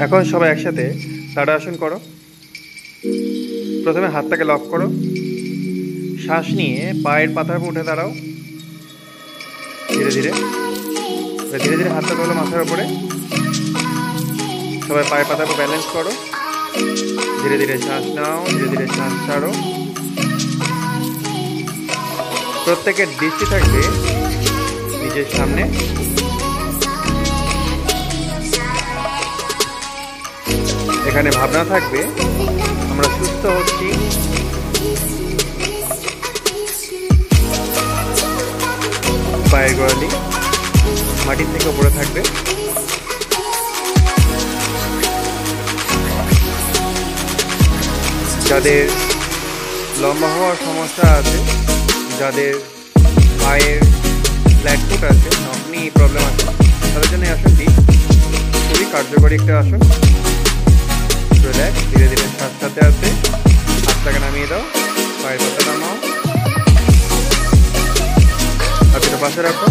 এখন সবাই একসাথে তাড়াসন করো। প্রথমে হাতটাকে লক করো, শ্বাস নিয়ে পায়ের পাতার উপর উঠে দাঁড়াও। ধীরে ধীরে ধীরে ধীরে হাতটা তোলো মাথার উপরে। সবাই পায়ের পাতার উপর ব্যালেন্স করো। ধীরে ধীরে শ্বাস নাও, ধীরে ধীরে শ্বাস ছাড়ো। প্রত্যেকের দৃষ্টি থাকবে নিজের সামনে। এখানে ভাবনা থাকবে আমরা সুস্থ হচ্ছি। পায়ের গোড়ালি মাটির থেকে উপরে থাকবে। যাদের লম্বা হওয়ার সমস্যা আছে, যাদের পায়ের ফ্ল্যাট ফুট আছে, আপনি প্রবলেম আছে, তাদের জন্য এই আসনটি খুবই কার্যকরী একটা আসন। রিল্যাক্স, ধীরে ধীরে শ্বাস ছাড়তে আসতে হাতটাকে নামিয়ে দাও, পায়ের পাতা নামাও, হাতটা পাশে রাখো।